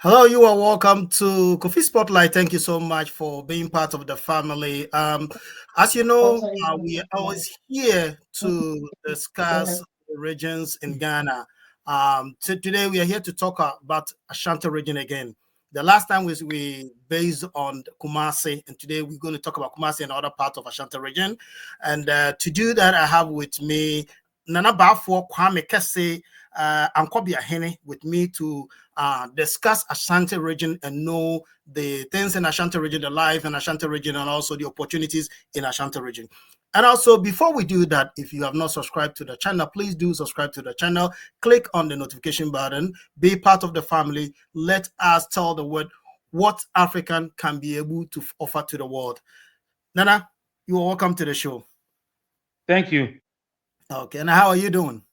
Hello, you are welcome to Coffee Spotlight. Thank you so much for being part of the family. As you know, we are always here to discuss the regions in Ghana. Today we are here to talk about Ashanti region again. The last time we based on Kumasi, and today we're going to talk about Kumasi and other parts of Ashanti region. And to do that, I have with me Nana Bafo Kwame Kese and Kobi Ahene with me to discuss Ashanti region and know the things in Ashanti region, the life in Ashanti region, and also the opportunities in Ashanti region. And also, before we do that, if you have not subscribed to the channel, please do subscribe to the channel. Click on the notification button. Be part of the family. Let us tell the world what African can be able to offer to the world. Nana, you are welcome to the show. Thank you. Okay, and how are you doing?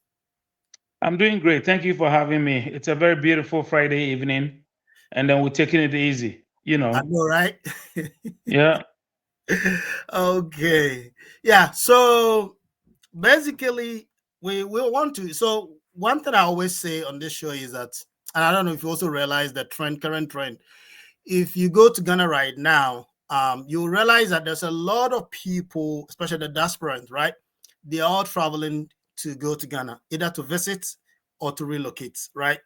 I'm doing great. Thank you for having me. It's a very beautiful Friday evening, and then we're taking it easy. I know, right? Yeah. Okay. Yeah. So basically, we want to. So one thing I always say on this show is that, and I don't know if you also realize the current trend. If you go to Ghana right now, you realize that there's a lot of people, especially the diasporans, right? They are all traveling to go to Ghana, either to visit or to relocate, right?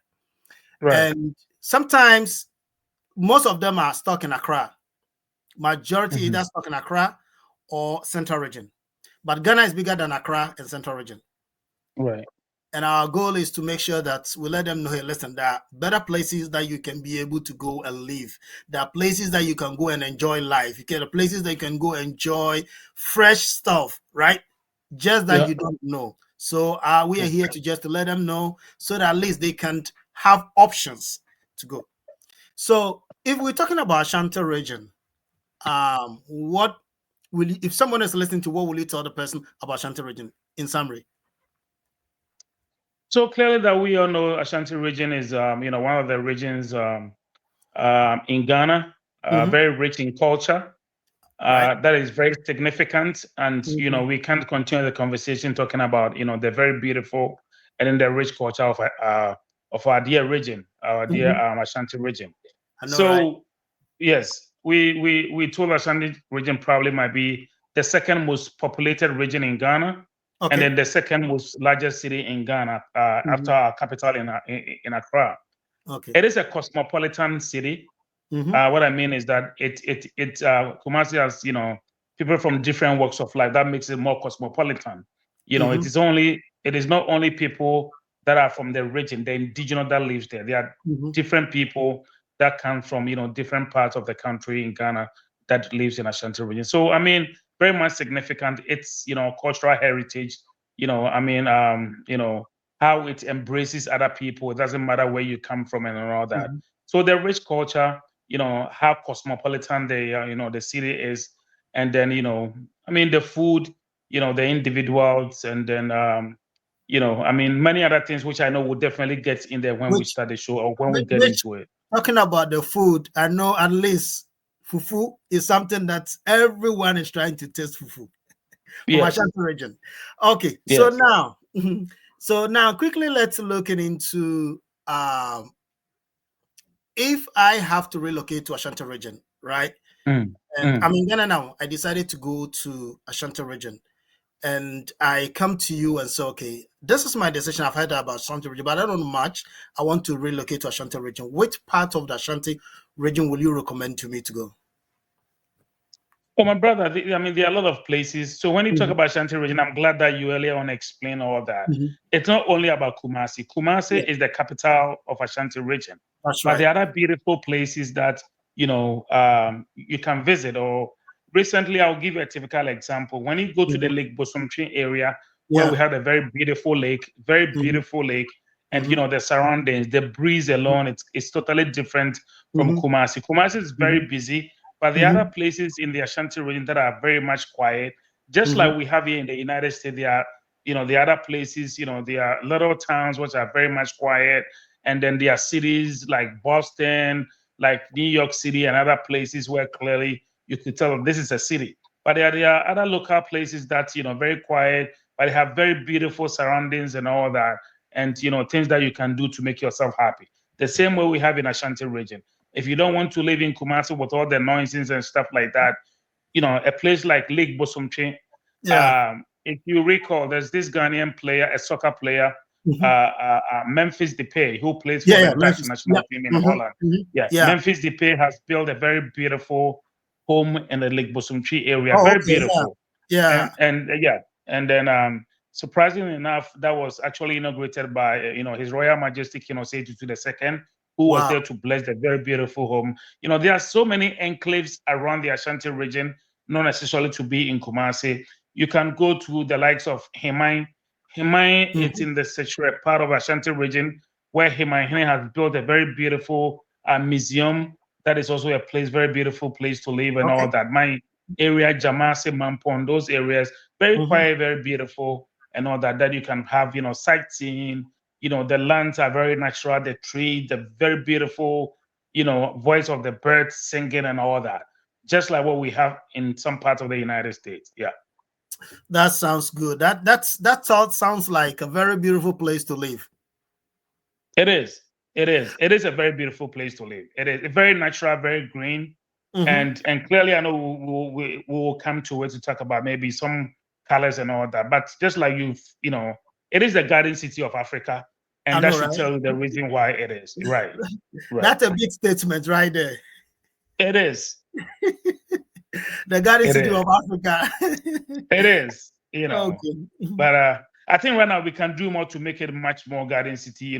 Right. And sometimes most of them are stuck in Accra. Majority Mhm. either stuck in Accra or Central Region. But Ghana is bigger than Accra and Central Region. Right. And our goal is to make sure that we let them know, hey, listen, there are better places that you can be able to go and live. There are places that you can go and enjoy life. You get places that you can go enjoy fresh stuff, right? Just that Yeah. you don't know. So we are here to just to let them know so that at least they can have options to go. So if we're talking about Ashanti region, what will you, if someone is listening to, what will you tell the person about Ashanti region in summary? So clearly that we all know Ashanti region is, one of the regions in Ghana, Mm-hmm. very rich in culture. Right. That is very significant, and Mm-hmm. we can't continue the conversation talking about the very beautiful and then the rich culture of our dear region, our dear Mm-hmm. Ashanti region. I know, right? So yes, we told Ashanti region probably might be the second most populated region in Ghana, and Okay. then the second most largest city in Ghana after Mm-hmm. our capital in Accra. Okay. It is a cosmopolitan city. Mm-hmm. What I mean is that it Kumasi has people from different walks of life. That makes it more cosmopolitan. Mm-hmm. It is not only people that are from the region, the indigenous that lives there. There are Mm-hmm. different people that come from different parts of the country in Ghana that lives in Ashanti region. So I mean, very much significant. It's cultural heritage. How it embraces other people. It doesn't matter where you come from and all that. Mm-hmm. So the rich culture, how cosmopolitan the city is, and then the food, the individuals, and then many other things which I know we'll definitely get in there when we Which, start the show or when we get which into it. talking about the food, I know at least fufu is something that everyone is trying to taste fufu from Yes, Ashanti region. Okay, so yes. now, so now quickly let's look into if I have to relocate to Ashanti region, right? Mm, And mm. I'm in Ghana now. I decided to go to Ashanti region, and I come to you and say, okay, this is my decision. I've heard about Ashanti region, but I don't know much. I want to relocate to Ashanti region. Which part of the Ashanti region will you recommend to me to go? Oh, my brother, there are a lot of places. So when you talk Mhm, about Ashanti region, I'm glad that you earlier on explained all that. mhm. It's not only about Kumasi. Yeah, Kumasi is the capital of Ashanti region, that's but right. there are other beautiful places that you can visit. Or recently, I'll give you a typical example. When you go to the Mhm. Lake Bosumtwi area, where Yeah. we have a very Mhm, beautiful lake, and mhm, the surroundings, the breeze alone, it's totally different from mhm, Kumasi. Kumasi is very mhm, busy, but the other mhm, places in the Ashanti region that are very much quiet, just mhm, like we have here in the United States, there are, the other places, there are little towns which are very much quiet. And then there are cities like Boston, like New York City, and other places where clearly you could tell this is a city. But there are other local places that, very quiet, but they have very beautiful surroundings and all that. And, things that you can do to make yourself happy. the same way we have in Ashanti region. If you don't want to live in Kumasi with all the nonsense and stuff like that, a place like Lake Bosumtwi, Yeah. if you recall, there's this Ghanaian player, a soccer player, Mhm. Memphis Depay, who plays for Yeah, the yeah, Dutch Memphis. Yeah. national team in Mhm, Holland. mhm. Yeah, Yeah. Memphis Depay has built a very beautiful home in the Lake Bosumtwi area, Oh, very okay. Yeah. beautiful. Yeah. And then surprisingly enough, that was actually inaugurated by His Royal Majesty King Osei Tutu II, who was Wow. there to bless the very beautiful home. There are so many enclaves around the Ashanti region, not necessarily to be in Kumasi. You can go to the likes of Himai. Himai, it's Mhm. in the Sechure part of Ashanti region, where Himai has built a very beautiful museum. That is also a place, very beautiful place to live and all Okay. that. My area, Jamase, Mampon, those areas, very Mhm. quiet, very beautiful, and all that. That you can have, sightseeing. The lands are very natural. The tree, the very beautiful, voice of the birds singing and all that. Just like what we have in some parts of the United States. Yeah. That sounds good. That sounds like a very beautiful place to live. It is. It is. It is a very beautiful place to live. It is very natural, very green, Mhm. and clearly, I know we will come to it to talk about maybe some colors and all that. But just like it is the garden city of Africa, I and that know, should right? tell you the reason why it is. Right. Right. That's a big statement right there. It is. The Garden It City is. of Africa. It is. Okay. But I think right now we can do more to make it much more garden city.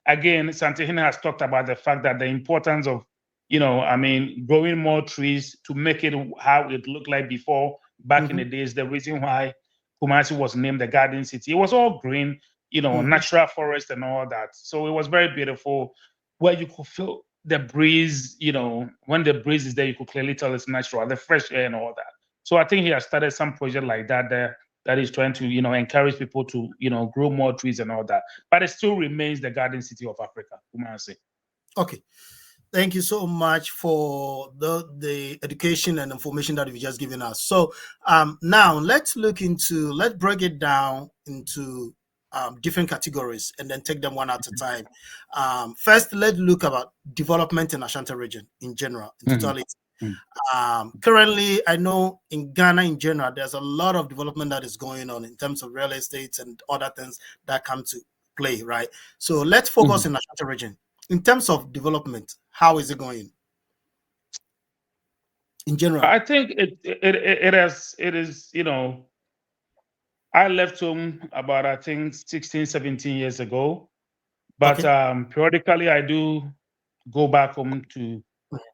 Again, Santehina has talked about the fact that the importance of, growing more trees to make it how it looked like before back in Mhm. the days. The reason why Kumasi was named the garden city, it was all green, Mhm. natural forest and all that. So it was very beautiful, where you could feel the breeze. When the breeze is there, you could clearly tell it's natural, the fresh air and all that. So I think he has started some project like that there that is trying to, encourage people to, grow more trees and all that. But it still remains the garden city of Africa, Kumasi. Okay. Thank you so much for the education and information that you've just given us. So now let's break it down into different categories and then take them one at a time. First, let's look about development in Ashanti region in general, in Mm-hmm. totality. Currently, I know in Ghana in general, there's a lot of development that is going on in terms of real estate and other things that come to play, right? So let's focus Mm-hmm. in Ashanti region. In terms of development, how is it going in general? I think it is, I left home about, I think, 16, 17 years ago. But Okay. periodically, I do go back home to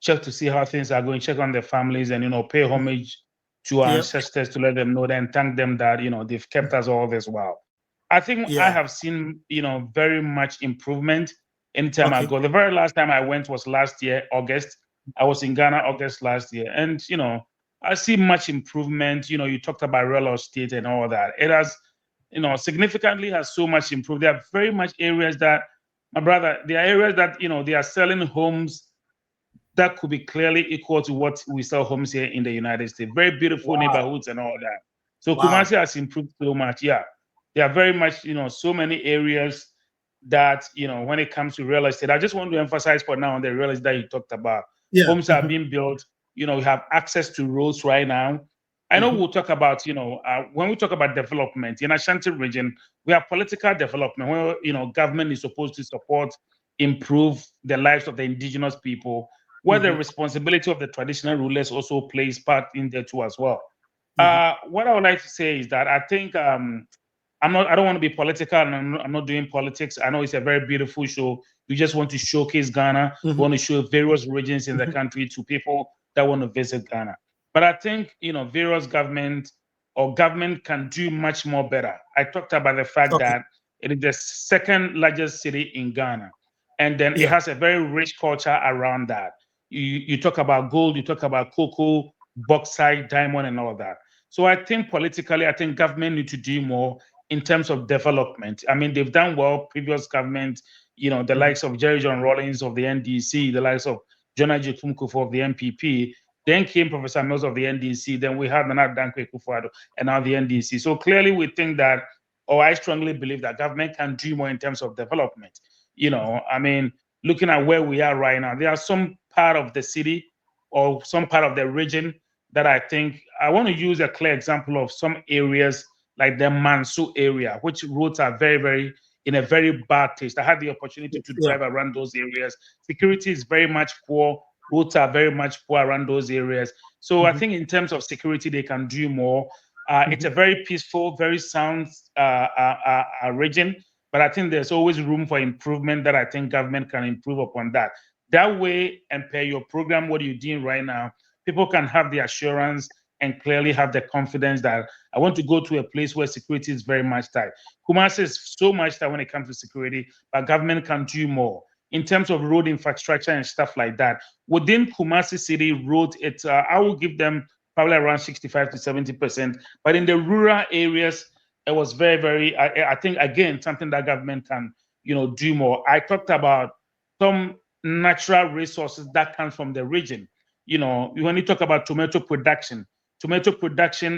check to see how things are going, check on their families, and pay homage to our Yeah. ancestors to let them know and thank them that they've kept us all this while. I think I Yeah. have seen very much improvement anytime I Okay. go. The very last time I went was last year, August. I was in Ghana August last year, and I see much improvement. You talked about real estate and all that. It has significantly has so much improved. There are very much areas that, my brother, there are areas that they are selling homes that could be clearly equal to what we sell homes here in the United States. Very beautiful Wow. neighborhoods and all that. So Wow. Kumasi has improved so much. Yeah, there are very much so many areas that when it comes to real estate. I just want to emphasize for now on the real estate that you talked about. Yeah. Homes are being built. We have access to roads right now. I know Mhm. we'll talk about when we talk about development in Ashanti region, we have political development where government is supposed to support, improve the lives of the indigenous people, where the Mhm. responsibility of the traditional rulers also plays part in there too as well. Mhm. What I would like to say is that I think I don't want to be political, and I'm not doing politics. I know it's a very beautiful show. You just want to showcase Ghana. We Mhm. want to show various regions in the Mhm. country to people that want to visit Ghana. But I think various government can do much more better. I talked about the fact Okay. that it is the second largest city in Ghana, and then it Yeah. has a very rich culture around that. You talk about gold, you talk about cocoa, bauxite, diamond, and all that. So I think politically, I think government need to do more in terms of development. I mean, they've done well. Previous government, the Mhm. likes of Jerry John Rawlings of the NDC, the likes of John Ajay Kumkufo of the NPP. Then came Professor Mills of the NDC. Then we had Nana Dankwe Kufuor and now the NDC. So clearly, we think that, or I strongly believe that government can do more in terms of development. I mean, looking at where we are right now, there are some part of the city or some part of the region that I think I want to use a clear example of some areas like the Mansu area, which roads are very, very in a very bad taste. I had the opportunity to Yeah. drive around those areas. Security is very much poor. Roads are very much poor around those areas. So I think in terms of security, they can do more. It's a very peaceful, very sound region, but I think there's always room for improvement that I think government can improve upon that. That way, and per your program, what you're doing right now, people can have the assurance and clearly have the confidence that I want to go to a place where security is very much tight. Kumasi is so much tight when it comes to security, but government can do more in terms of road infrastructure and stuff like that. Within Kumasi City road, it's I will give them probably around 65 to 70%. But in the rural areas, it was very, very. I think again something that government can do more. I talked about some natural resources that come from the region. When you talk about tomato production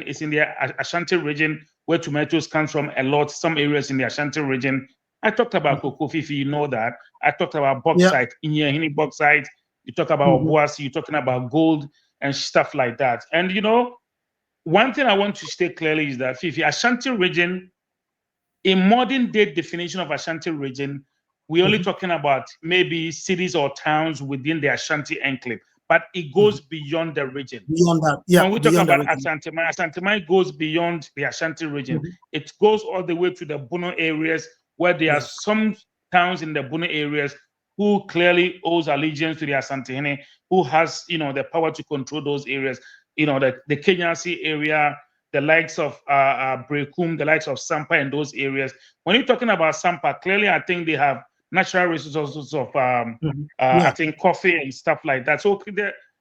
is in the Ashanti region where tomatoes come from a lot. Some areas in the Ashanti region. I talked about cocoa, Fifi, you know that. I talked about Yeah. bauxite, Inyahini bauxite. You talk about Obuasi, you're talking about gold and stuff like that. And one thing I want to state clearly is that Fifi, Ashanti region, a modern day definition of Ashanti region, we're only talking about maybe cities or towns within the Ashanti enclave, but it goes beyond the region. Beyond that, yeah, When we talk beyond the about region. Asante goes beyond the Ashanti region. It goes all the way to the Bono areas where there are Yeah. some towns in the Bono areas who clearly owes allegiance to the Asante, who has the power to control those areas. The Kenyasi area, the likes of Brekum, the likes of Sampa and those areas. When you're talking about Sampa, clearly I think they have natural resources of I Yeah. think coffee and stuff like that. So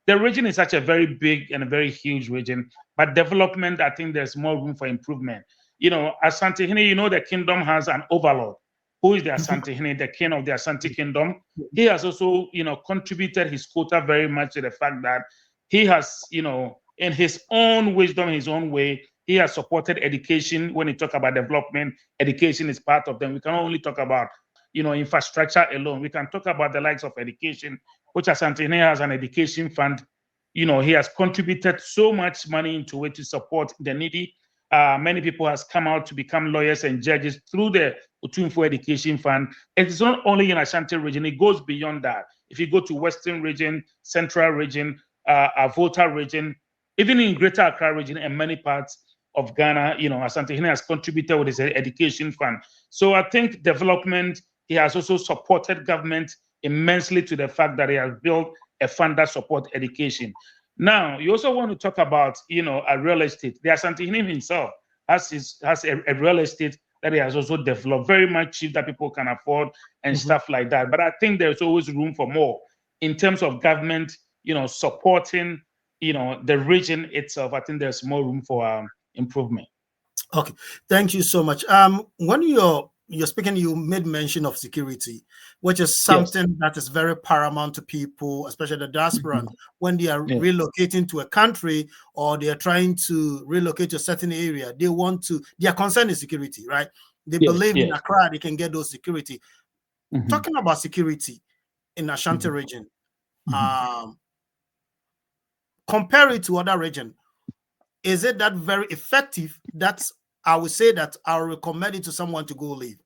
the region is such a very big and a very huge region, but development, I think there's more room for improvement. Asante, the kingdom has an overlord who is the Asante, the king of the Asante Kingdom. He has also, contributed his quota very much to the fact that he has, in his own wisdom, his own way, he has supported education. When you talk about development, education is part of them. We can only talk about, infrastructure alone. We can talk about the likes of education, which Asante has an education fund. He has contributed so much money into it to support the needy. Many people has come out to become lawyers and judges through the Otumfuo Education Fund. It's not only in Ashanti region; it goes beyond that. If you go to Western region, Central region, Volta region, even in Greater Accra region and many parts of Ghana, Asante has contributed with his education fund. So I think development. He has also supported government immensely to the fact that he has built a fund that supports education. Now, you also want to talk about, a real estate. The Asante himself has a real estate that he has also developed, very much cheap that people can afford and stuff like that. But I think there's always room for more in terms of government, supporting, the region itself. I think there's more room for improvement. Okay, thank you so much. When you're speaking, you made mention of security, which is Yes. something that is very paramount to people, especially the diaspora, when they are Yeah. relocating to a country or they are trying to relocate to a certain area. Their concern is security, right? They believe in Accra, they can get those security. Talking about security in Ashanti region, compare it to other region. Is it that very effective that I would say that I'll recommend it to someone to go live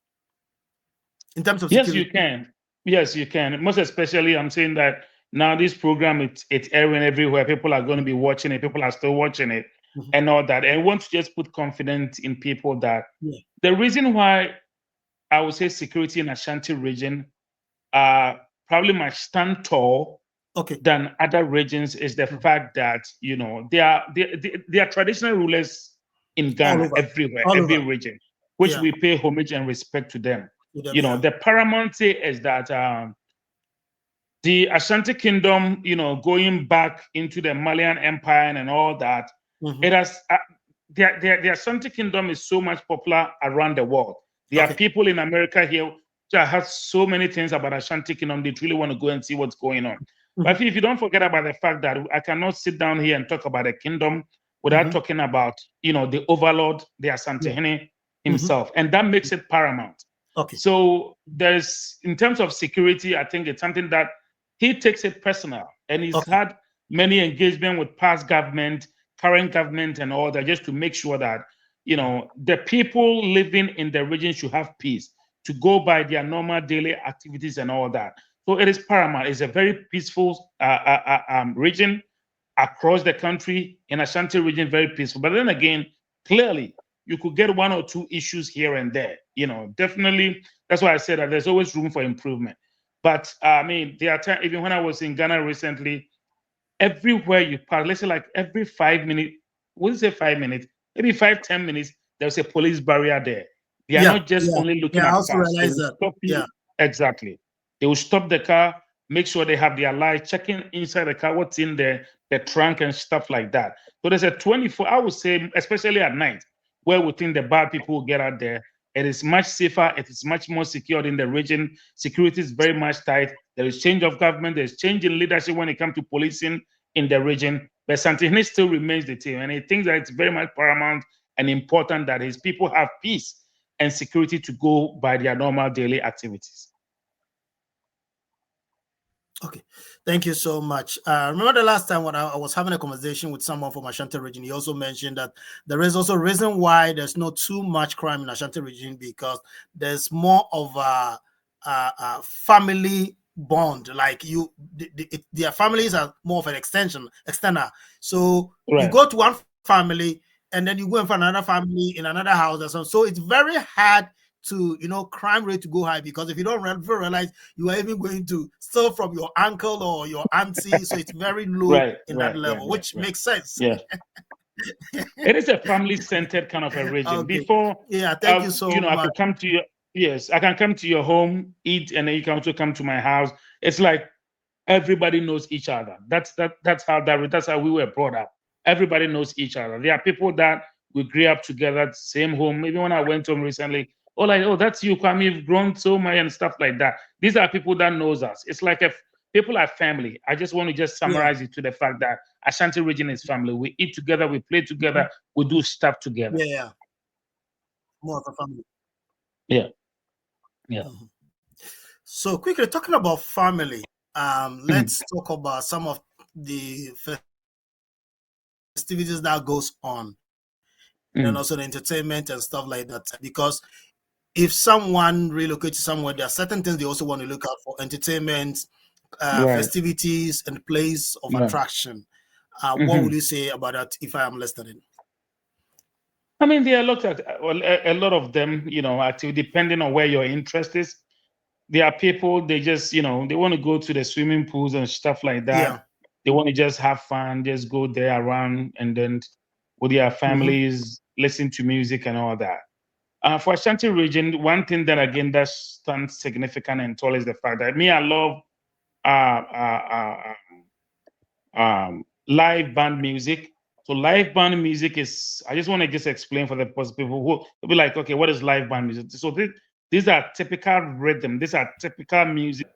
in terms of Yes, security? you can. Yes, you can. Most especially, I'm saying that now this program it's airing everywhere. People are going to be watching it. People are still watching it, and all that. And I want to just put confidence in people that the reason why I would say security in Ashanti region probably might stand tall than other regions is the fact that they are traditional rulers in Ghana everywhere, every region, which we pay homage and respect to them. The paramount thing is that the Ashanti Kingdom, going back into the Malian Empire and all that, it has the Ashanti Kingdom is so much popular around the world. There are people in America here that have so many things about Ashanti Kingdom. They really want to go and see what's going on. But if you don't forget about the fact that I cannot sit down here and talk about a kingdom without talking about, the overlord, the Asante himself, and that makes it paramount. Okay. So there's, in terms of security, I think it's something that he takes it personal, and he's Okay. had many engagement with past government, current government, and all that, just to make sure that the people living in the region should have peace to go by their normal daily activities and all that. So it is paramount. It's a very peaceful region across the country. In Ashanti region, very peaceful. But then again, clearly, you could get one or two issues here and there. Definitely. That's why I said that there's always room for improvement. But I mean, there are times, even when I was in Ghana recently, everywhere you pass, let's say like every 5 minutes, we'll say 5 minutes, maybe 5, 10 minutes, there's a police barrier there. They are Yeah. not just Yeah. only looking Yeah. I at also cars. They realize will that. stop you. Yeah. Exactly. They will stop the car, make sure they have their light, checking inside the car, what's in there, the trunk and stuff like that. So there's a 24, I would say, especially at night, where we think the bad people will get out there. It is much safer. It is much more secured in the region. Security is very much tight. There is change of government. There's change in leadership when it comes to policing in the region. But Santini still remains the team. And he thinks that it's very much paramount and important that his people have peace and security to go by their normal daily activities. Okay, thank you so much. Remember the last time when I was having a conversation with someone from Ashanti region, he also mentioned that there is also a reason why there's not too much crime in Ashanti region, because there's more of a family bond. Like their families are more of an external. So you Right. go to one family and then you go in for another family in another house or something. So it's very hard to crime rate to go high, because if you don't realize, you are even going to steal from your uncle or your auntie, so it's very low Right, in that right, right, level, right, which right. makes sense. Yeah. It is a family-centered kind of a region. Okay. Before, Yeah, thank you so I much. could come to your, yes, I can come to your home, eat, and then you can also come to my house. It's like everybody knows each other. That's how we were brought up. Everybody knows each other. There are people that we grew up together, same home. Maybe when I went home recently, oh, that's you, Kwame, you've grown so much and stuff like that. These are people that knows us. It's like if people are family. I just want to just summarize it to the fact that Ashanti region is family. We eat together, we play together, we do stuff together. Yeah, more of a family. Yeah, yeah. Mhm. So quickly talking about family, Mhm. let's talk about some of the festivities that goes on, and then Mhm. also the entertainment and stuff like that. Because if someone relocates somewhere, there are certain things they also want to look out for: entertainment, Right, festivities, and place of right. attraction. What Mhm. would you say about that, if I am listening? I mean, there are a lot of them, actually, depending on where your interest is. There are people, they just, they want to go to the swimming pools and stuff like Yeah. that. They want to just have fun, just go there around and then with their Mm-hmm. families, listen to music and all that. For Ashanti region, one thing that again that stands significant and tall is the fact that me, I love uh, uh, live band music. So live band music is, I just want to just explain for the people who will be like, okay, what is live band music? So these are typical rhythm. These are typical music.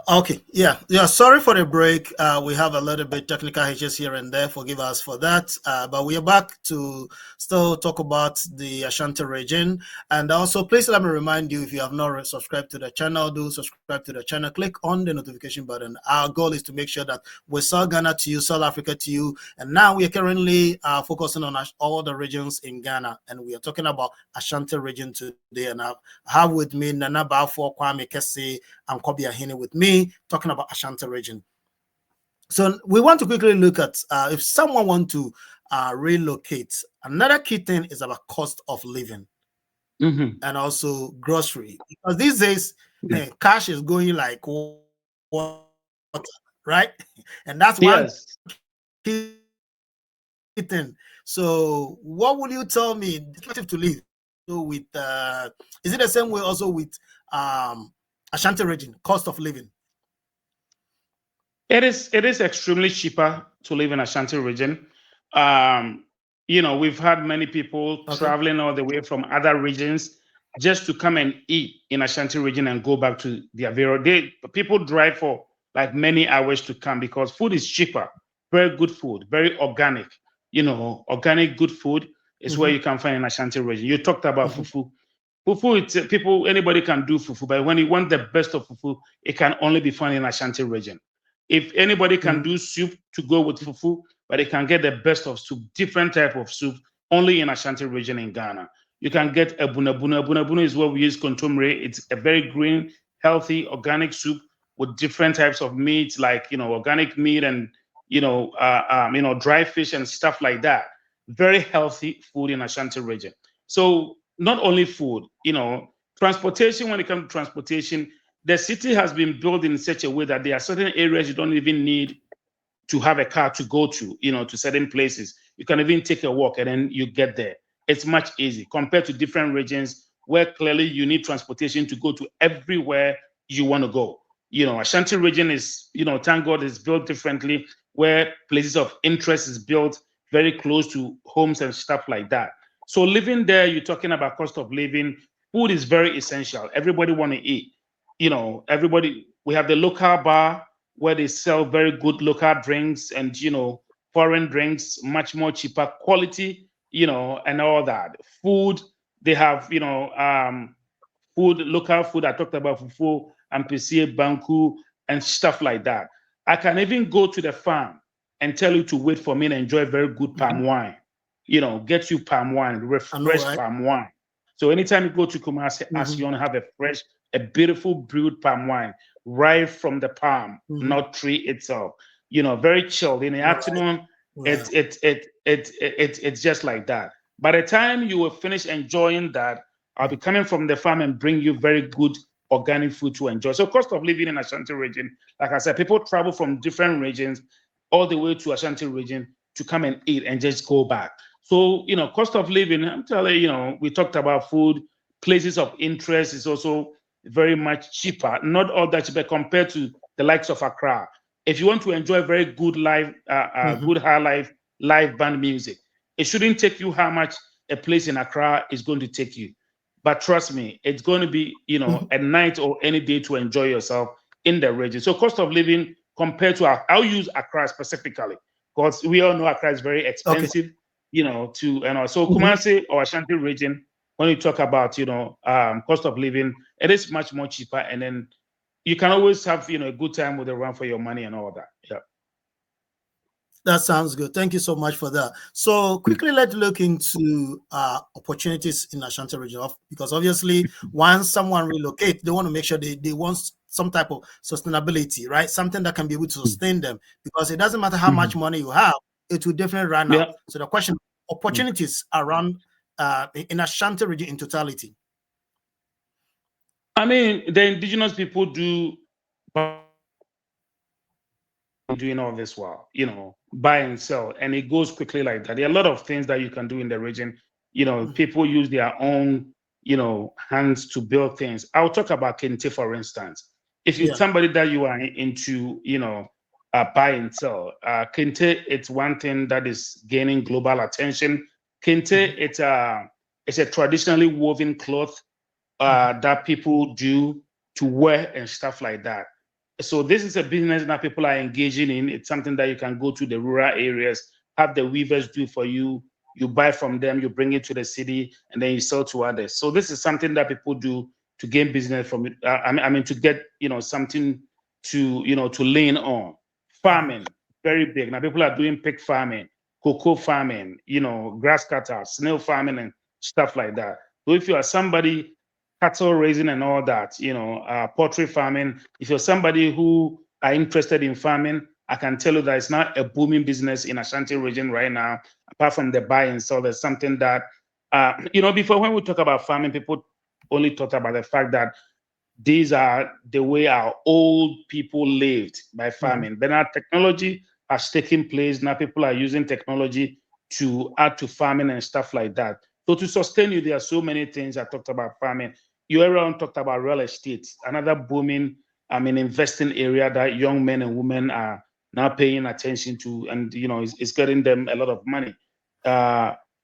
Okay, yeah. Sorry for the break. We have a little bit technical hitches here and there. Forgive us for that. But we are back to still talk about the Ashanti region. And also, please let me remind you, if you have not subscribed to the channel, do subscribe to the channel. Click on the notification button. Our goal is to make sure that we sell Ghana to you, sell Africa to you. And now we are currently focusing on all the regions in Ghana, and we are talking about Ashanti region today. And I have with me Nana Bafo, Kwame Kese, and Kobi Ahene with me, talking about Ashanti region. So we want to quickly look at if someone want to relocate. Another key thing is about cost of living and also grocery, because these days cash is going like water, right? And that's one Yes. key thing. So what will you tell me expensive to live? So with is it the same way also with Ashanti region, cost of living? It is extremely cheaper to live in Ashanti region. Um, we've had many people Okay. traveling all the way from other regions just to come and eat in Ashanti region and go back to their people drive for like many hours to come because food is cheaper. Very good food, very organic. Organic good food is where Mm-hmm. you can find in Ashanti region. You talked about Mm-hmm. fufu. Fufu, it's people, anybody can do fufu, but when you want the best of fufu, it can only be found in Ashanti region. If anybody can do soup to go with fufu, but they can get the best of soup, different type of soup, only in Ashanti region in Ghana. You can get a bunabuna. Bunabuna is what we use contumely. It's a very green, healthy, organic soup with different types of meat, like organic meat and dry fish and stuff like that. Very healthy food in Ashanti region. So not only food, transportation. When it comes to transportation, the city has been built in such a way that there are certain areas you don't even need to have a car to go to certain places. You can even take a walk and then you get there. It's much easy compared to different regions where clearly you need transportation to go to everywhere you want to go. Ashanti region is, thank God, is built differently, where places of interest is built very close to homes and stuff like that. So living there, you're talking about cost of living. Food is very essential. Everybody want to eat. Everybody. We have the local bar where they sell very good local drinks and foreign drinks, much more cheaper quality, and all that. Food, they have food, local food. I talked about fufu and PCA banku and stuff like that. I can even go to the farm and tell you to wait for me and enjoy very good palm wine. Get you palm wine, I know, fresh right? palm wine. So anytime you go to Kumasi, ask you want to have a beautiful brewed palm wine right from the palm, not tree itself. Very chilled. In the All right. afternoon, Yeah. it's just like that. By the time you will finish enjoying that, I'll be coming from the farm and bring you very good organic food to enjoy. So cost of living in Ashanti region, like I said, people travel from different regions all the way to Ashanti region to come and eat and just go back. So, cost of living, I'm telling you, we talked about food, places of interest is also very much cheaper, not all that cheaper compared to the likes of Accra. If you want to enjoy very good good high live band music, it shouldn't take you how much a place in Accra is going to take you. But trust me, it's going to be, a night or any day to enjoy yourself in the region. So cost of living compared to I'll use Accra specifically because we all know Accra is very Okay. expensive, so Kumasi or Ashanti region, when you talk about, cost of living, it is much more cheaper. And then you can always have, a good time with a run for your money and all that. Yeah. That sounds good. Thank you so much for that. So quickly, let's look into opportunities in Ashanti region because obviously, once someone relocate, they want to make sure they want some type of sustainability, right? Something that can be able to sustain them because it doesn't matter how much money you have, it will definitely run out. Yeah. So the question, opportunities around in Ashanti region in totality. I mean, the indigenous people do doing all this while, buy and sell, and it goes quickly like that. There are a lot of things that you can do in the region. People use their own, hands to build things. I'll talk about Kente, for instance. If you're Yeah. somebody that you are into, buy and sell, Kente, it's one thing that is gaining global attention. Kente, it's a traditionally woven cloth that people do to wear and stuff like that. So this is a business that people are engaging in. It's something that you can go to the rural areas, have the weavers do for you. You buy from them, you bring it to the city, and then you sell to others. So this is something that people do to gain business from it. I mean, to get something to lean on. Farming, very big. Now people are doing pig farming, cocoa farming, grass cutter, snail farming, and stuff like that. So if you are somebody cattle raising and all that, poultry farming. If you're somebody who are interested in farming, I can tell you that it's not a booming business in Ashanti region right now. Apart from the buy and sell, there's something that, before when we talk about farming, people only talk about the fact that these are the way our old people lived by farming. But now technology has taken place. Now people are using technology to add to farming and stuff like that. So to sustain you, there are so many things I talked about farming. You everyone talked about real estate, another booming, investing area that young men and women are now paying attention to, and it's getting them a lot of money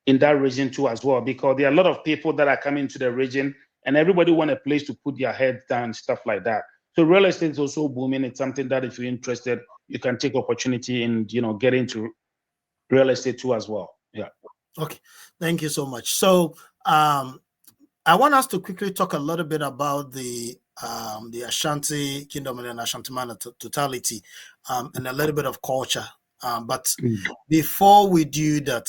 in that region too as well, because there are a lot of people that are coming to the region, and everybody want a place to put their head down, stuff like that. So real estate is also booming. It's something that if you're interested, you can take opportunity and get into real estate too as well. Yeah. Okay. Thank you so much. So I want us to quickly talk a little bit about the Ashanti Kingdom and Ashanti man totality, and a little bit of culture. But before we do that,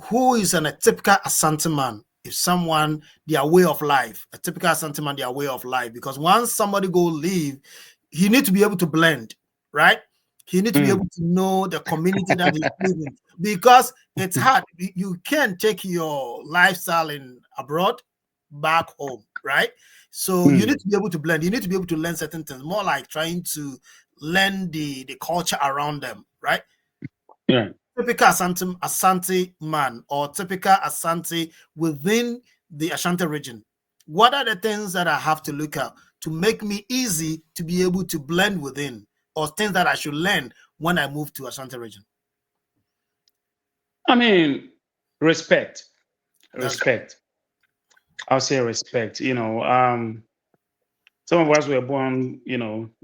who is a typical Asante man? If someone, their way of life, a typical Asante man, their way of life, because once somebody go leave, he need to be able to blend, right? He need to be able to know the community that he's living, because it's hard. You can't take your lifestyle in abroad back home, right? So you need to be able to blend. You need to be able to learn certain things, more like trying to learn the culture around them, right? Yeah. Typical Asante man or typical Asante within the Ashanti region. What are the things that I have to look at to make me easy to be able to blend within, or things that I should learn when I move to Ashanti region? I mean, respect. That's Respect. I'll say respect. Some of us were born,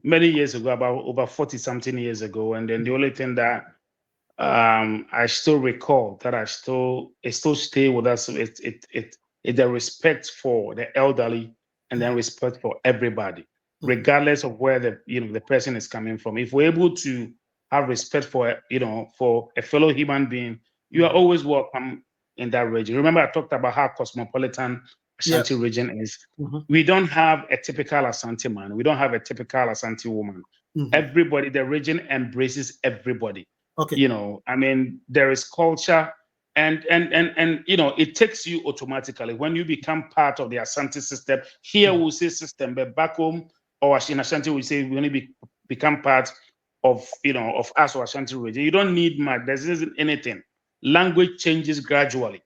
many years ago, about over 40 something years ago. And then the only thing that I still recall that it still stay with us. It's the respect for the elderly, and then respect for everybody, regardless of where the person is coming from. If we're able to have respect for a fellow human being, you are always welcome in that region. Remember, I talked about how cosmopolitan yeah. Ashanti region is. We don't have a typical Asante man. We don't have a typical Asante woman. Everybody, the region embraces everybody. Okay. I mean, there is culture, and it takes you automatically when you become part of the Asante system. Here we'll say system, but back home or in Ashanti we say when you become part of of us or Ashanti region. You don't need much. There isn't anything. Language changes gradually.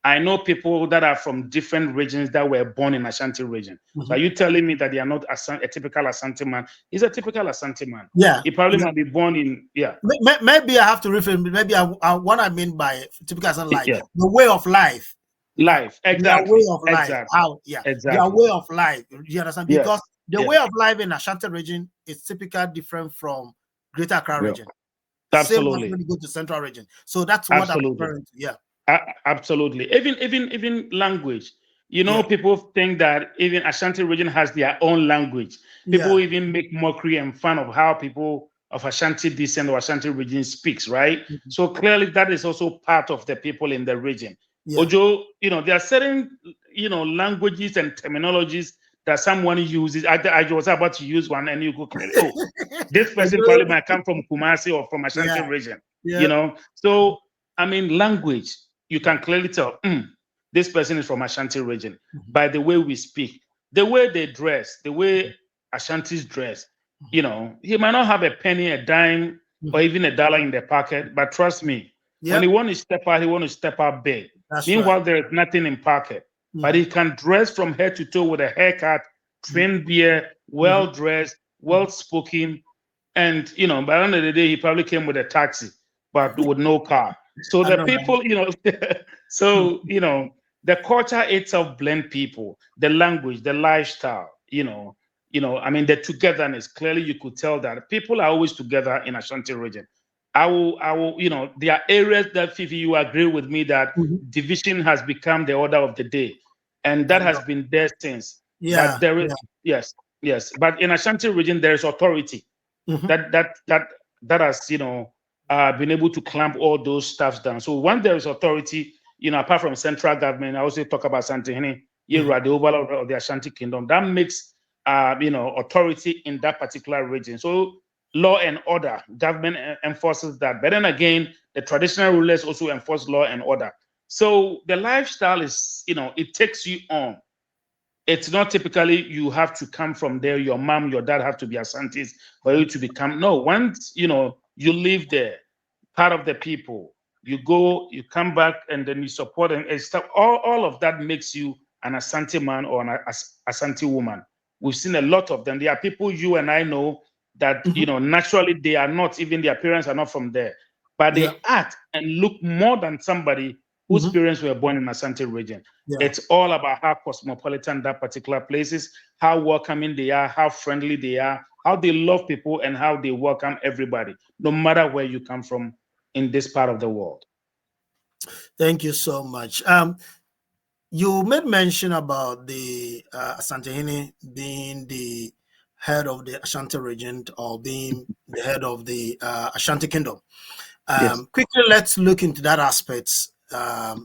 I know people that are from different regions that were born in Ashanti region. So are you telling me that they are not a typical Asante man? He's a typical Asante man. Yeah. He probably might be born in, yeah. Maybe I have to reframe. Maybe what I mean by typical Asante, like Yeah. the way of life. Life, Their exactly. way of life. Exactly. How, yeah. Exactly. Their way of life. You understand? Yes. Because the way of life in Ashanti region is typically different from Greater Accra region. Same as when you go to Central region. So that's what I'm referring to. Yeah. Absolutely. Even language. People think that even Ashanti region has their own language. People even make mockery and fun of how people of Ashanti descent or Ashanti region speaks, right? So clearly that is also part of the people in the region. Ojo, there are certain, languages and terminologies that someone uses. I was about to use one, and you go clearly, oh, this person probably might come from Kumasi or from Ashanti region. So I mean, language, you can clearly tell this person is from Ashanti region by the way we speak, the way they dress, the way Ashantis dress. He might not have a penny, a dime, or even $1 in their pocket, but trust me, when he want to step out, he want to step out big. Meanwhile, there is nothing in pocket, but he can dress from head to toe with a haircut, trimmed beard, well dressed, well spoken, and by the end of the day, he probably came with a taxi, but with no car. So the people, so the culture itself blend people, the language, the lifestyle, I mean the togetherness. Clearly, you could tell that people are always together in Ashanti region. I will, there are areas that Fifi, you agree with me that division has become the order of the day, and that has been there since. Yeah. But there is yes. But in Ashanti region, there is authority that has been able to clamp all those stuffs down. So when there is authority, apart from central government, I also talk about Santehene, the overall of the Ashanti Kingdom. That makes authority in that particular region. So law and order, government enforces that. But then again, the traditional rulers also enforce law and order. So the lifestyle is, it takes you on. It's not typically you have to come from there. Your mom, your dad have to be Asantes for you to become. No, once you live there, part of the people. You go, you come back, and then you support and stuff. All of that makes you an Asante man or an Asante woman. We've seen a lot of them. There are people you and I know that naturally they are not, even their parents are not from there, but they act and look more than somebody whose parents were born in Asante region. It's all about how cosmopolitan that particular place is, how welcoming they are, how friendly they are, how they love people, and how they welcome everybody, no matter where you come from in this part of the world. Thank you so much. You made mention about the Asante being the head of the Ashanti region or being the head of the Ashanti Kingdom. Yes. Quickly, let's look into that aspect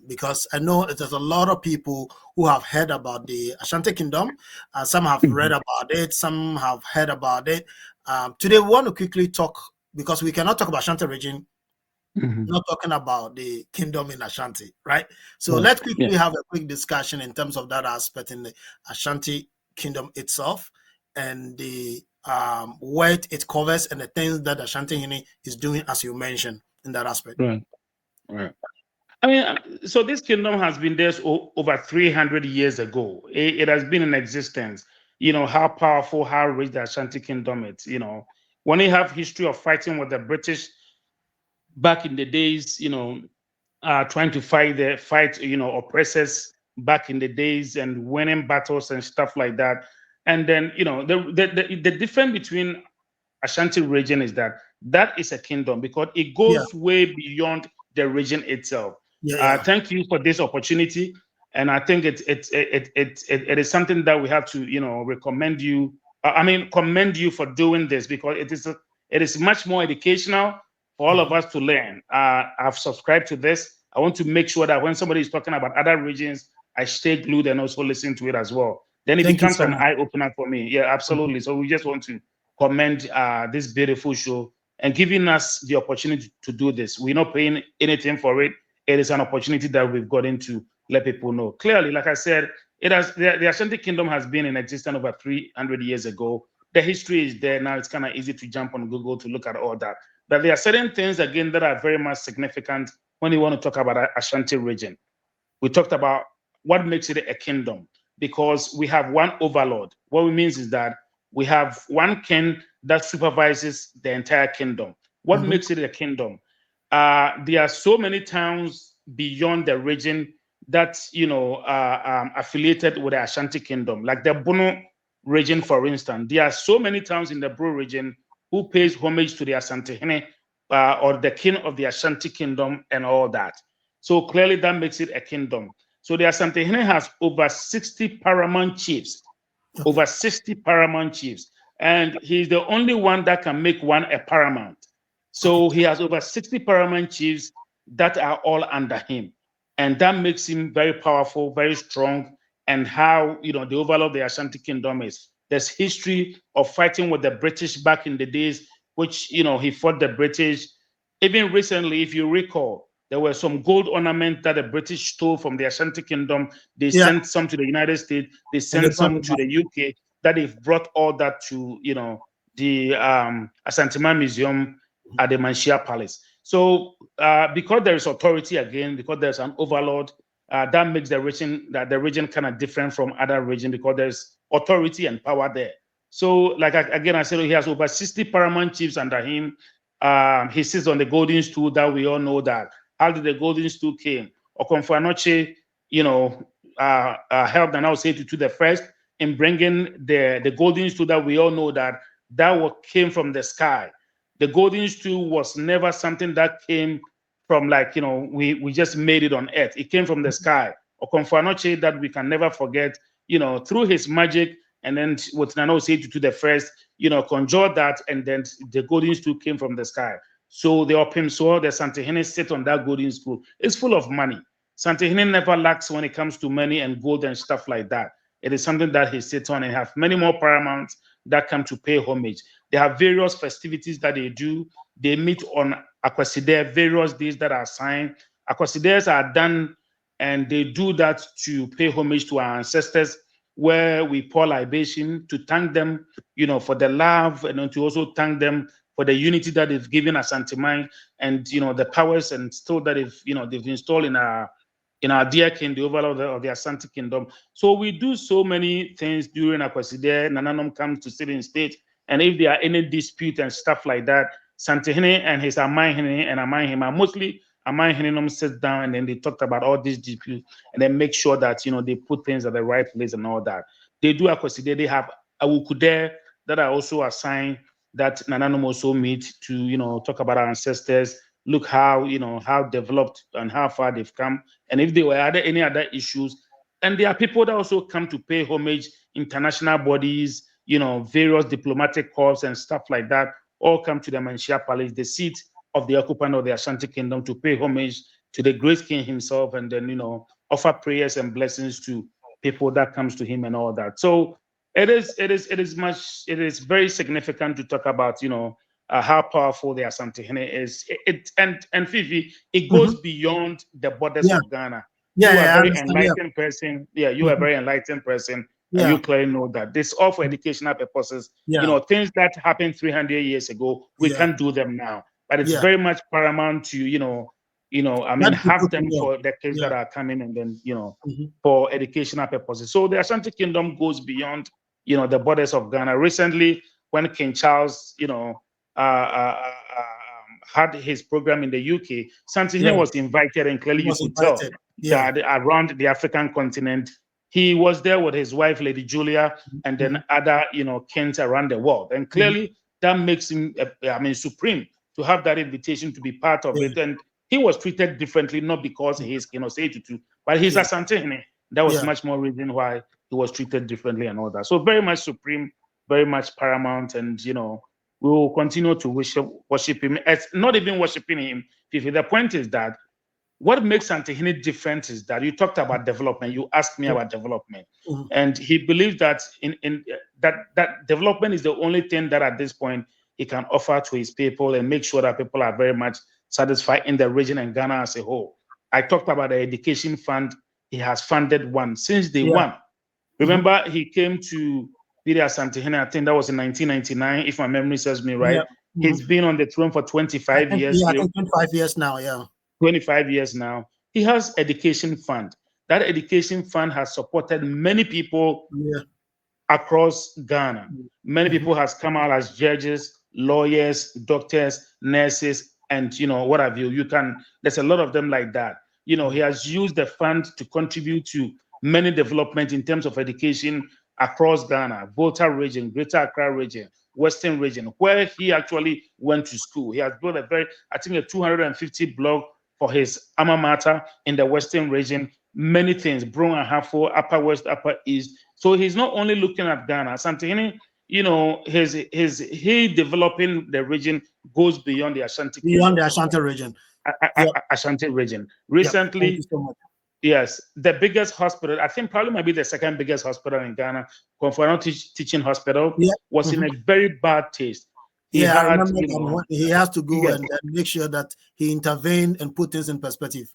because I know there's a lot of people who have heard about the Ashanti Kingdom. Some have read Mhm. about it, some have heard about it. Today, we want to quickly talk because we cannot talk about Ashanti region Mhm. not talking about the kingdom in Ashanti, right? So Right. let's Yeah. quickly have a quick discussion in terms of that aspect in the Ashanti kingdom itself and the what it covers and the things that Ashanti Hini is doing, as you mentioned in that aspect. Right. Right. I mean, so this kingdom has been there over 300 years ago. It has been in existence. You know how powerful, how rich the Ashanti Kingdom is. You know, when you have history of fighting with the British back in the days, trying to fight, oppressors back in the days and winning battles and stuff like that. And then, the difference between Ashanti region is that that is a kingdom because it Yeah, goes way beyond the region itself. yeah, yeah. Thank you for this opportunity, and I think it is something that we have to recommend you. I mean, commend you for doing this because it is much more educational for all of Mhm. us to learn. I've subscribed to this. I want to make sure that when somebody is talking about other regions, I stay glued and also listen to it as well. Then it Thank you becomes so an much. eye opener for me. Yeah, Mhm. absolutely. So we just want to commend this beautiful show and giving us the opportunity to do this. We're not paying anything for it. It is an opportunity that we've gotten to let people know. Clearly, like I said, the Ashanti Kingdom has been in existence over 300 years ago. The history is there now. It's kind of easy to jump on Google to look at all that. But there are certain things again that are very much significant when you want to talk about Ashanti region. We talked about what makes it a kingdom because we have one overlord. What it means is that we have one king that supervises the entire kingdom. What Mhm. makes it a kingdom? There are so many towns beyond the region that affiliated with the Ashanti Kingdom, like the Bono region, for instance. There are so many towns in the Bro region who pays homage to the Asante Hene or the king of the Ashanti Kingdom and all that. So clearly that makes it a kingdom. So the Asante Hene has over 60 paramount chiefs, Okay. over 60 paramount chiefs. And he's the only one that can make one a paramount. Okay. So he has over 60 paramount chiefs that are all under him. And that makes him very powerful, very strong, and how the overall of the Ashanti Kingdom is. There's history of fighting with the British back in the days, which he fought the British. Even recently, if you recall, there were some gold ornaments that the British stole from the Ashanti Kingdom. They Yeah, sent some to the United States, they and they sent brought some it to back. the UK, that they've brought all that to the Asantima Museum at the Manshia Palace. So because there is authority again, because there's an overlord, that makes the region kind of different from other region because there's authority and power there. So, like again, I said he has over 60 paramount chiefs under him. He sits on the golden stool that we all know that. How did the golden stool came? Okomfo Anokye, helped Nana Osei Tutu the first in bringing the golden stool that we all know that came from the sky. The golden stool was never something that came from we just made it on earth. It came from the sky. Okomfo Anokye that we can never forget. Through his magic and then with Nana Osei Tutu the first, conjured that, and then the golden stool came from the sky. So the Opimso, the Santehene sit on that golden stool. It's full of money. Santehene never lacks when it comes to money and gold and stuff like that. It is something that he sits on and have many more paramounts that come to pay homage. They have various festivities that they do. They meet on Akwasidae, various days that are assigned. Akwasidaes are done and they do that to pay homage to our ancestors, where we pour libation to thank them, for the love, and to also thank them for the unity that they've given us Antimine, and the powers and still that they've installed in our dear king, the overlord of the Asante Kingdom. So we do so many things during Akwasidae. Nananom comes to sit in state, and if there are any dispute and stuff like that, Santehene and his Amahene and Amahema, mostly Amahene sits down and then they talked about all these disputes and then make sure that they put things at the right place and all that. They do Akwasidae. They have Awukude that are also assigned that Nananom also meet to talk about our ancestors, look how how developed and how far they've come, and if there were any other issues, And there are people that also come to pay homage, international bodies, various diplomatic corps and stuff like that, all come to the Manshia Palace, the seat of the occupant of the Ashanti Kingdom, to pay homage to the great king himself, and then, offer prayers and blessings to people that comes to him and all that. So it is very significant to talk about, how powerful the Asante is. And Fifi, it goes beyond the borders Yeah, of Ghana. yeah, You are a yeah, I very understand. Yeah. enlightened person. Yeah, you are a very enlightened person, and Yeah, you clearly know that this all for educational purposes. yeah, Things that happened 300 years ago, we yeah, can't do them now. But it's yeah. very much paramount to, I mean, Let people have to them know. for the kids Yeah. that are coming, and then, Mm-hmm. for educational purposes. So the Ashanti Kingdom goes beyond, the borders of Ghana. Recently, when King Charles, had his program in the UK, Yeah, Santini was invited, and he clearly you was could tell invited. Yeah. that around the African continent, he was there with his wife, Lady Julia, and then Mm-hmm. other, kings around the world. And Mm-hmm. clearly that makes him, supreme to have that invitation to be part of Yeah, it. And he was treated differently, not because he is King Osei Tutu, but he's yeah, Asante. That was yeah. much more reason why he was treated differently and all that. So very much supreme, very much paramount, and we will continue to worship him. It's not even worshiping him. Fifi. The point is that what makes Antihini different is that you talked about development. You asked me Yeah. about development, Mm-hmm. and he believes that in that development is the only thing that at this point he can offer to his people and make sure that people are very much satisfied in the region and Ghana as a whole. I talked about the education fund. He has funded one since day Yeah. one. Mm-hmm. Remember, he came to Peter Santihene, I think that was in 1999, if my memory serves me Yeah. right. Mm-hmm. He's been on the throne for 25 years. I think 25 years now. Yeah. 25 years now. He has education fund. That education fund has supported many people Yeah. across Ghana. Many Mm-hmm. people has come out as judges, lawyers, doctors, nurses, and what have you. There's a lot of them like that. He has used the fund to contribute to many development in terms of education across Ghana, Volta region, Greater Accra region, Western region, where he actually went to school. He has built I think a 250 block for his alma mater in the Western region. Many things, Bron and Hafo, Upper West, Upper East. So he's not only looking at Ghana. Santini, his he developing the region goes beyond the Ashanti Beyond Kingdom the as Ashanti well. region. Yep. Ashanti region. Yep. Thank you Recently, so much. yes, the biggest hospital, I think probably might be the second biggest hospital in Ghana, Conferano Teaching Hospital, Yeah. was in Mm-hmm. a very bad taste. He Yeah, I had, remember that he has to go yes, and make sure that he intervened and put things in perspective.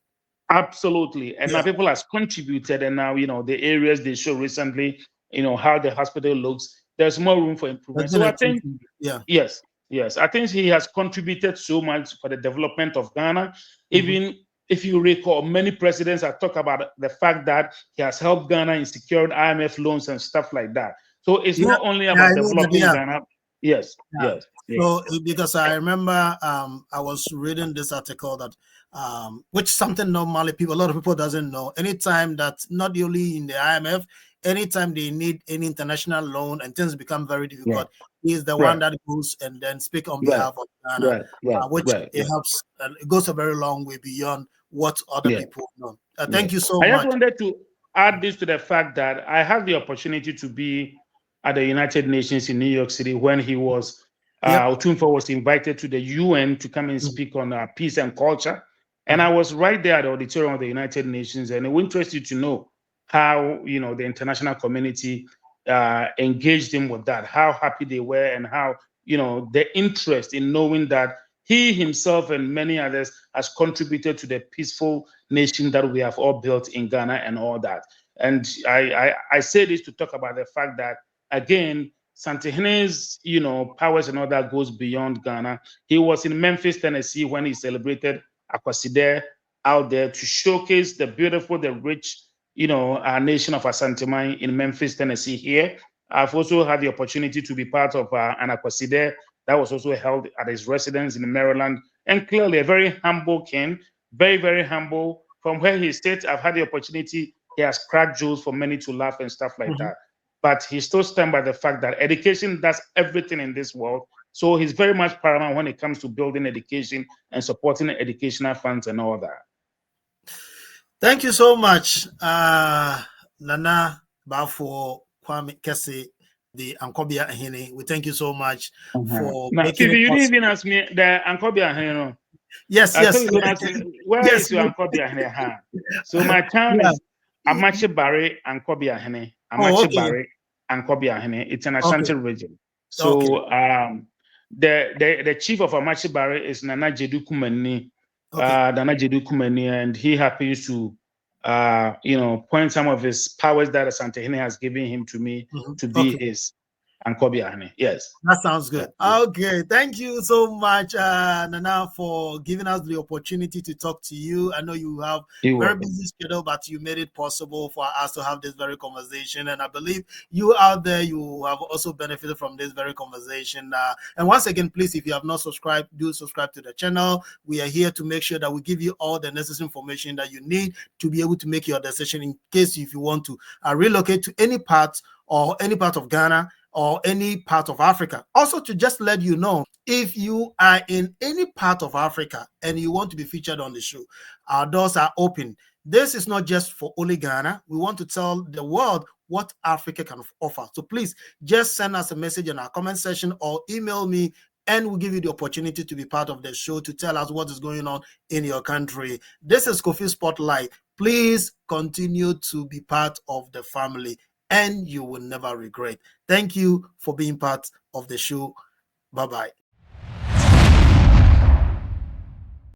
absolutely. And now Yeah. people has contributed, and now the areas they show recently, how the hospital looks. There's more room for There's improvement. been So a I think, change. Yeah. yes, yes, I think he has contributed so much for the development of Ghana. Mm-hmm. Even if you recall, many presidents have talked about the fact that he has helped Ghana in secured IMF loans and stuff like that. So it's Yeah. not only Yeah, I about know that. developing Yeah. Ghana. Yes, Yeah. yes, yes, So because I remember I was reading this article that which something normally a lot of people doesn't know. Anytime that not only in the IMF, anytime they need any international loan and things become very yeah, difficult, he's the one right, that goes and then speak on right, behalf of Ghana, right, right, which right, it helps. It goes a very long way beyond what other yeah. people know. Yeah. Thank you so I just much. wanted to add this to the fact that I had the opportunity to be at the United Nations in New York City when Yep. Otumfuo was invited to the UN to come and Mhm. speak on peace and culture. And I Mhm. was right there at the auditorium of the United Nations. And it will interest you to know how, the international community engaged him with that, how happy they were, and how, the interest in knowing that he himself and many others has contributed to the peaceful nation that we have all built in Ghana and all that. And I say this to talk about the fact that, again, Santihene's powers and all that goes beyond Ghana. He was in Memphis, Tennessee when he celebrated Akwaside out there to showcase the beautiful, the rich, our nation of Asante in Memphis, Tennessee here. I've also had the opportunity to be part of an Akwaside that was also held at his residence in Maryland. And clearly a very humble king, very, very humble. From where he sits, I've had the opportunity, he has cracked jokes for many to laugh and stuff like Mhm. that. But he still stands by the fact that education does everything in this world. So he's very much paramount when it comes to building education and supporting educational funds and all that. Thank you so much. Nana Bafo Kwame Kese, the Ankobia Ahene. We thank you so much for Now, making Phoebe, it you didn't possible. even ask me the Ankobia Heno. Yes, I thought yes, you were going to ask me, where yes, is your Ankobia Hene? So my town yeah. is Amache Barre Ankobia Hene. Oh, Amache okay, Barre Ankobia Hene. It's an okay, Ashanti region. okay. So the chief of Amache Barre is Nana Jedu Kumani. Okay. Nana Jedu Kumani, and he happens to point some of his powers that Asante Hene has given him to me to be Okay. his Ankobia Hene. Yes. That sounds Yeah. good. Okay, thank you so much, Nana, for giving us the opportunity to talk to you. I know you have You're very welcome. busy schedule, but you made it possible for us to have this very conversation. And I believe you out there, you have also benefited from this very conversation. And once again, please, if you have not subscribed, do subscribe to the channel. We are here to make sure that we give you all the necessary information that you need to be able to make your decision in case if you want to relocate to any part or any part of Ghana or any part of Africa. Also, to just let you know, if you are in any part of Africa and you want to be featured on the show, our doors are open. This is not just for only Ghana. We want to tell the world what Africa can offer. So please just send us a message in our comment section or email me, and we'll give you the opportunity to be part of the show to tell us what is going on in your country. This is Kofi Spotlight. Please continue to be part of the family, and you will never regret. Thank you for being part of the show. Bye-bye.